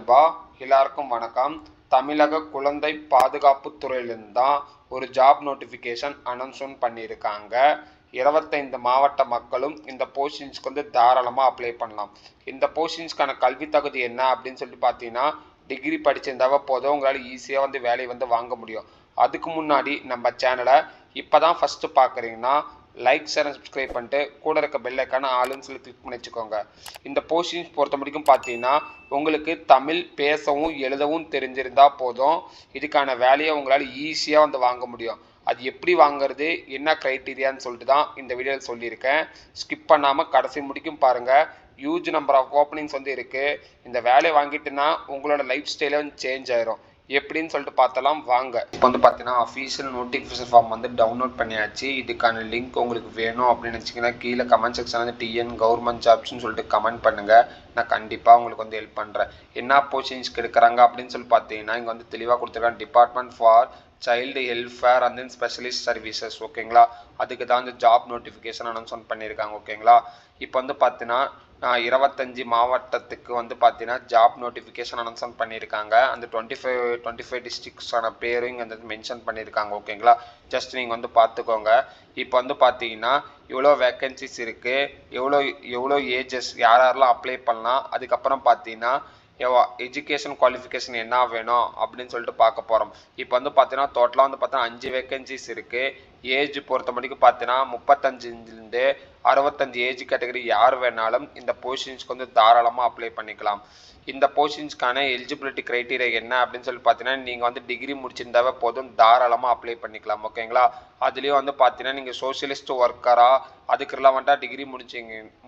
நண்பா, எல்லாருக்கும் வணக்கம். தமிழக குழந்தை பாதுகாப்பு துறையிலிருந்து தான் ஒரு ஜாப் நோட்டிஃபிகேஷன் அனௌன்ஸ்மெண்ட் பண்ணியிருக்காங்க. 25 மாவட்ட மக்களும் இந்த போஸ்டிங்ஸ்க்கு வந்து தாராளமாக அப்ளை பண்ணலாம். இந்த போஸ்டிங்ஸ்க்கான கல்வி தகுதி என்ன அப்படின்னு சொல்லி பார்த்தீங்கன்னா, டிகிரி படிச்சிருந்தாவே போதும், உங்களால் ஈஸியாக வந்து வேலையை வந்து வாங்க முடியும். அதுக்கு முன்னாடி நம்ம சேனலை இப்போ தான் ஃபஸ்ட்டு பார்க்குறீங்கன்னா லைக் ஷேர் அண்ட் சப்ஸ்கிரைப் பண்ணிட்டு கூட இருக்க பெல் ஐக்கான ஆளுன்னு சொல்லி கிளிக் பண்ணி வச்சுக்கோங்க. இந்த போஸ்டிங்ஸ் பொறுத்த முடிக்கும் பார்த்தீங்கன்னா, உங்களுக்கு தமிழ் பேசவும் எழுதவும் தெரிஞ்சிருந்தால் போதும், இதுக்கான வேலையை உங்களால் ஈஸியாக வந்து வாங்க முடியும். அது எப்படி வாங்குறது, என்ன க்ரைட்டீரியான்னு சொல்லிட்டு தான் இந்த வீடியோவில் சொல்லியிருக்கேன். ஸ்கிப் பண்ணாமல் கடைசி முடிக்கும் பாருங்கள். ஹியூஜ் நம்பர் ஆஃப் ஓப்பனிங்ஸ் வந்து இருக்குது. இந்த வேலையை வாங்கிட்டுன்னா உங்களோட லைஃப் ஸ்டைலே வந்து சேஞ்ச் ஆயிரும். எப்படின்னு சொல்லிட்டு பார்த்தலாம் வாங்க. இப்போ வந்து பார்த்தீங்கன்னா அஃபீஷியல் நோட்டிஃபிகேஷன் ஃபார்ம் வந்து டவுன்லோட் பண்ணியாச்சு. இதுக்கான லிங்க் உங்களுக்கு வேணும் அப்படின்னு வச்சிங்கன்னா கீழே கமெண்ட் செக்ஷன் வந்து டிஎன் கவர்மெண்ட் ஜாப்ஸ்ன்னு சொல்லிட்டு கமெண்ட் பண்ணுங்கள். நான் கண்டிப்பாக உங்களுக்கு வந்து ஹெல்ப் பண்ணுறேன். என்ன போஸ்டிங்ஸ்க்கு எடுக்கிறாங்க அப்படின்னு சொல்லி பார்த்தீங்கன்னா, இங்கே வந்து தெளிவாக கொடுத்துருக்காங்க. Department for child welfare and then specialist services. ஓகேங்களா, அதுக்கு தான் இந்த ஜாப் நோட்டிஃபிகேஷன் அனௌன்ஸ்மெண்ட் பண்ணியிருக்காங்க. ஓகேங்களா, இப்போ வந்து பார்த்தீங்கன்னா 25 மாவட்டத்துக்கு வந்து பார்த்தீங்கன்னா ஜாப் நோட்டிஃபிகேஷன் அனௌன்ஸ்மெண்ட் பண்ணியிருக்காங்க. அந்த 25 டிஸ்ட்ரிக்ஸான பேரும் இங்கே வந்து மென்ஷன் பண்ணியிருக்காங்க. ஓகேங்களா, ஜஸ்ட் நீங்கள் வந்து பார்த்துக்கோங்க. இப்போ வந்து பார்த்தீங்கன்னா எவ்வளோ வேக்கன்சிஸ் இருக்குது, எவ்வளோ ஏஜஸ், யாரெல்லாம் அப்ளை பண்ணலாம், அதுக்கப்புறம் பார்த்தீங்கன்னா எஜுகேஷன் குவாலிஃபிகேஷன் என்ன வேணும் அப்படின்னு சொல்லிட்டு பார்க்க போகிறோம். இப்போ வந்து பார்த்தீங்கன்னா டோட்டலாக வந்து பார்த்தீங்கன்னா 5 வேக்கன்சிஸ் இருக்குது. ஏஜ் பொறுத்த முடிக்கும் பார்த்தீங்கன்னா 35லேருந்து 65 ஏஜ் கேட்டகரி யார் வேணாலும் இந்த போஸ்டிங்ஸ்க்கு வந்து தாராளமாக அப்ளை பண்ணிக்கலாம். இந்த போஸ்டிங்ஸ்க்கான எலிஜிபிலிட்டி க்ரைட்டீரியா என்ன அப்படின்னு சொல்லி பார்த்தீங்கன்னா, நீங்கள் வந்து டிகிரி முடிச்சிருந்தாவே போதும், தாராளமாக அப்ளை பண்ணிக்கலாம். ஓகேங்களா, அதுலேயும் வந்து பார்த்தீங்கன்னா நீங்கள் சோஷியலிஸ்ட் ஒர்க்கராக அதுக்கு ரிலவெண்ட்டாக டிகிரி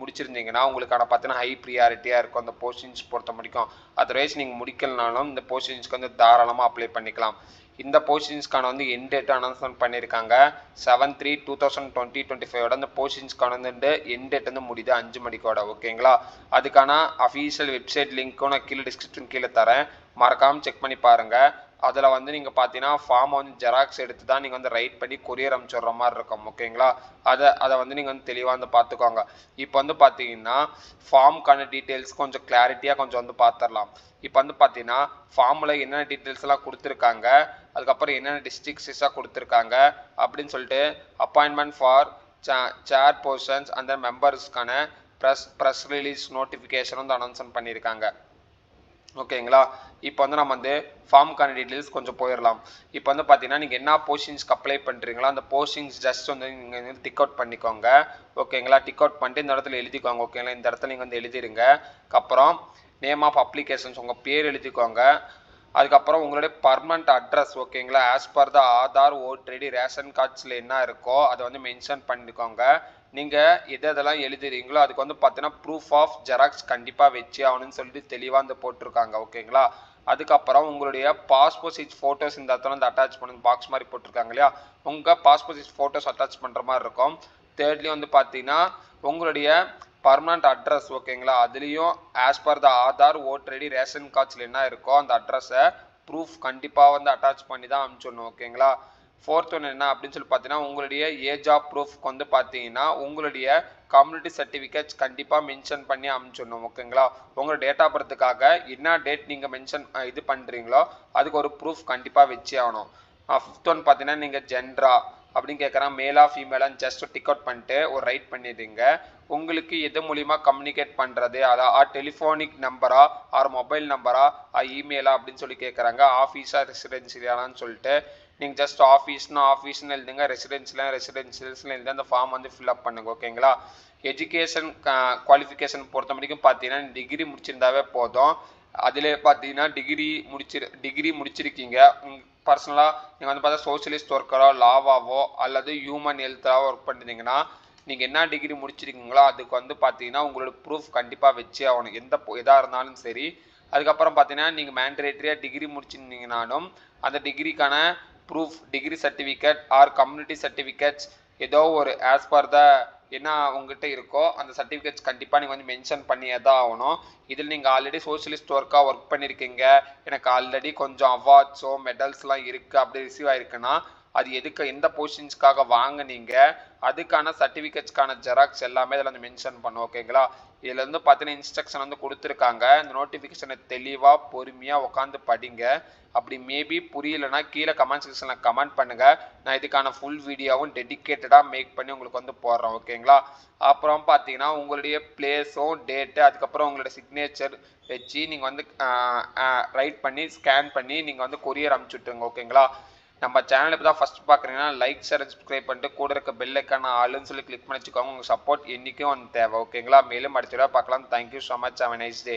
முடிச்சிருந்தீங்கன்னா உங்களுக்கான பார்த்தீங்கன்னா ஹை ப்ரியாரிட்டியாக இருக்கும் அந்த போஸ்டிங்ஸ் பொறுத்த முடிக்கும். அதர்வைஸ் நீங்கள் முடிக்கலனாலும் இந்த போஸ்டிங்ஸ்க்கு வந்து தாராளமாக அப்ளை பண்ணிக்கலாம். இந்த போஸ்டிங்ஸ்க்கான வந்து எண்ட் டேட் அனௌன்ஸ்மெண்ட் பண்ணியிருக்காங்க. 7/3/2025 இந்த போஸ்டிங்ஸ்க்கான வந்து எண்ட் டேட் வந்து முடியுது 5 மணிக்கோட. ஓகேங்களா, அதுக்கான அஃபீஷியல் வெப்சைட் லிங்க்கும் நான் கீழே டிஸ்கிரிப்ஷன் கீழே தரேன், மறக்காமல் செக் பண்ணி பாருங்கள். அதில் வந்து நீங்கள் பார்த்தீங்கன்னா ஃபார்மை வந்து ஜெராக்ஸ் எடுத்து தான் நீங்கள் வந்து ரைட் பண்ணி கொரியர் அனுப்பிச்சுடுற மாதிரி இருக்கும். ஓகேங்களா, அதை வந்து நீங்கள் வந்து தெளிவாக வந்து பார்த்துக்கோங்க. இப்போ வந்து பார்த்தீங்கன்னா ஃபார்முக்கான டீட்டெயில்ஸ் கொஞ்சம் கிளாரிட்டியாக கொஞ்சம் வந்து பார்த்துடலாம். இப்போ வந்து பார்த்தீங்கன்னா ஃபார்மில் என்னென்ன டீட்டெயில்ஸ்லாம் கொடுத்துருக்காங்க, அதுக்கப்புறம் என்னென்ன டிஸ்ட்ரிக்ஸாக கொடுத்துருக்காங்க அப்படின்னு சொல்லிட்டு அப்பாயின்மெண்ட் ஃபார் சேர் பர்சன்ஸ் அந்த மெம்பர்ஸ்க்கான ப்ரெஸ் ரிலீஸ் நோட்டிஃபிகேஷன் வந்து அனௌன்ஸ்மெண்ட் பண்ணியிருக்காங்க. ஓகேங்களா, இப்போ வந்து நம்ம வந்து ஃபார்முக்கான டீட்டெயில்ஸ் கொஞ்சம் போயிடலாம். இப்போ வந்து பார்த்தீங்கன்னா நீங்கள் என்ன போஸ்டிங்ஸ்க்கு அப்ளை பண்ணுறீங்களோ அந்த போஸ்டிங்ஸ் ஜஸ்ட் வந்து நீங்கள் வந்து டிக் அவுட் பண்ணிக்கோங்க. ஓகேங்களா, டிக் அவுட் பண்ணிட்டு இந்த இடத்துல எழுதிக்கோங்க. ஓகேங்களா, இந்த இடத்துல நீங்கள் வந்து எழுதிருங்க. அப்புறம் நேம் ஆஃப் அப்ளிகேஷன்ஸ் உங்கள் பேர் எழுதிக்கோங்க. அதுக்கப்புறம் உங்களுடைய பர்மனண்ட் அட்ரஸ். ஓகேங்களா, as per the Aadhaar voter ID ration கார்ட்ஸில் என்ன இருக்கோ அதை வந்து மென்ஷன் பண்ணிக்கோங்க. நீங்கள் எதெல்லாம் எழுதுறீங்களோ அதுக்கு வந்து பார்த்தீங்கன்னா ப்ரூஃப் ஆஃப் ஜெராக்ஸ் கண்டிப்பாக வச்சு ஆகணும்னு சொல்லிட்டு தெளிவாக வந்து போட்டிருக்காங்க. ஓகேங்களா, அதுக்கப்புறம் உங்களுடைய பாஸ்போர்ட் சைஸ் ஃபோட்டோஸ் இந்த இடத்துல வந்து அட்டாச் பண்ணி பாக்ஸ் மாதிரி போட்டிருக்காங்க இல்லையா, உங்கள் பாஸ்போர்ட் சைஸ் ஃபோட்டோஸ் அட்டாச் பண்ணுற மாதிரி இருக்கும். தேர்ட்லி வந்து பார்த்தீங்கன்னா உங்களுடைய பர்மனண்ட் அட்ரஸ். ஓகேங்களா, அதுலேயும் as per the Aadhaar voter ID ration கார்ட்ஸில் என்ன இருக்கோ அந்த அட்ரஸை ப்ரூஃப் கண்டிப்பாக வந்து அட்டாச் பண்ணி தான் அனுப்பிச்சிடணும். ஓகேங்களா, ஃபோர்த் ஒன்று என்ன அப்படின்னு சொல்லி பார்த்தீங்கன்னா உங்களுடைய ஏஜ் ஆஃப் ப்ரூஃப்க்கு வந்து பார்த்தீங்கன்னா உங்களுடைய கம்யூனிட்டி சர்டிஃபிகேட்ஸ் கண்டிப்பாக மென்ஷன் பண்ணி அனுப்பிச்சிடணும். ஓகேங்களா, உங்களோட டேட் ஆஃப் பர்த்துக்காக என்ன டேட் நீங்கள் மென்ஷன் இது பண்ணுறீங்களோ அதுக்கு ஒரு ப்ரூஃப் கண்டிப்பாக வச்சே ஆகணும். ஃபிஃப்த் ஒன் பார்த்தீங்கன்னா நீங்கள் ஜென்ரா அப்படின்னு கேட்குறான், மேலா ஃபீமேலான்னு ஜஸ்ட் டிக் அவுட் பண்ணிட்டு ஒரு ரைட் பண்ணிடுங்க. உங்களுக்கு எது மூலிமா கம்யூனிகேட் பண்ணுறது, அதாவது டெலிஃபோனிக் நம்பரா ஆர் மொபைல் நம்பரா இமெயிலா அப்படின்னு சொல்லி கேட்குறாங்க. ஆஃபீஸா ரெசிடென்சியலான்னு சொல்லிட்டு நீங்கள் ஜஸ்ட் ஆஃபீஸ்னு எழுதுங்க, ரெசிடென்சியல்ஸ்னு எழுதி அந்த ஃபார்ம் வந்து ஃபில்அப் பண்ணுங்க. ஓகேங்களா, எஜுகேஷன் குவாலிஃபிகேஷன் பொறுத்த வரைக்கும் பார்த்தீங்கன்னா டிகிரி முடிச்சிருந்தாவே போதும். அதில் பார்த்தீங்கன்னா டிகிரி முடிச்சிருக்கீங்க. பர்சனலாக நீங்கள் வந்து பார்த்தா சோஷியலிஸ்ட் ஒர்க்கரோ லாவாவோ அல்லது ஹியூமன் ஹெல்த்தாவோ ஒர்க் பண்ணியிருந்தீங்கன்னா நீங்கள் என்ன டிகிரி முடிச்சிருக்கீங்களோ அதுக்கு வந்து பார்த்தீங்கன்னா உங்களோட ப்ரூஃப் கண்டிப்பாக வச்சே ஆகணும், எதாக இருந்தாலும் சரி. அதுக்கப்புறம் பார்த்தீங்கன்னா நீங்கள் மேண்டேட்டரியாக டிகிரி முடிச்சிருந்தீங்கனாலும் அந்த டிகிரிக்கான proof, degree certificate or community certificates ஏதோ ஒரு ஆஸ் பர் த என்ன உங்ககிட்ட இருக்கோ அந்த சர்டிஃபிகேட்ஸ் கண்டிப்பாக நீங்கள் வந்து மென்ஷன் பண்ணியே தான் ஆகணும். இதில் நீங்கள் ஆல்ரெடி சோஷியலிஸ்ட் ஒர்க்காக ஒர்க் பண்ணியிருக்கீங்க, எனக்கு ஆல்ரெடி கொஞ்சம் அவார்ட்ஸோ மெடல்ஸ்லாம் இருக்குது அப்படி ரிசீவ் ஆகிருக்குன்னா அது எதுக்கு எந்த பொசிஷன்ஸ்க்காக வாங்குனீங்க, அதுக்கான சர்டிஃபிகேட்ஸ்க்கான ஜெராக்ஸ் எல்லாமே இதில் வந்து மென்ஷன் பண்ணும். ஓகேங்களா? இதில் வந்து பார்த்தீங்கன்னா இன்ஸ்ட்ரக்ஷன் வந்து கொடுத்துருக்காங்க. இந்த நோட்டிஃபிகேஷனை தெளிவாக பொறுமையாக உட்காந்து படிங்க. அப்படி மேபி புரியலைன்னா கீழே கமெண்ட் செக்ஷனில் கமெண்ட் பண்ணுங்கள். நான் இதுக்கான ஃபுல் வீடியோவும் டெடிக்கேட்டடாக மேக் பண்ணி உங்களுக்கு வந்து போடுறேன். ஓகேங்களா? அப்புறம் பார்த்தீங்கன்னா உங்களுடைய பிளேஸும் டேட்டு அதுக்கப்புறம் உங்களோட சிக்னேச்சர் வச்சு நீங்கள் வந்து ரைட் பண்ணி ஸ்கேன் பண்ணி நீங்கள் வந்து கொரியர் அனுப்பிச்சுட்டுருங்க. ஓகேங்களா? நம்ம சேனல் இப்போ தான் ஃபஸ்ட் பார்க்குறீங்கன்னா லைக் ஷேர் சப்ஸ்கிரைப் பண்ணிட்டு கூட இருக்க பெல் ஐக்கான ஆளுன்னு சொல்லி கிளிக் பண்ணி வச்சுக்கோங்க. உங்கள் சப்போர்ட் என்றைக்கும் வந்து தேவை. ஓகேங்களா? மேலும் அடுத்த வீடியோ பார்க்கலாம். Thank you so much. Have a nice day.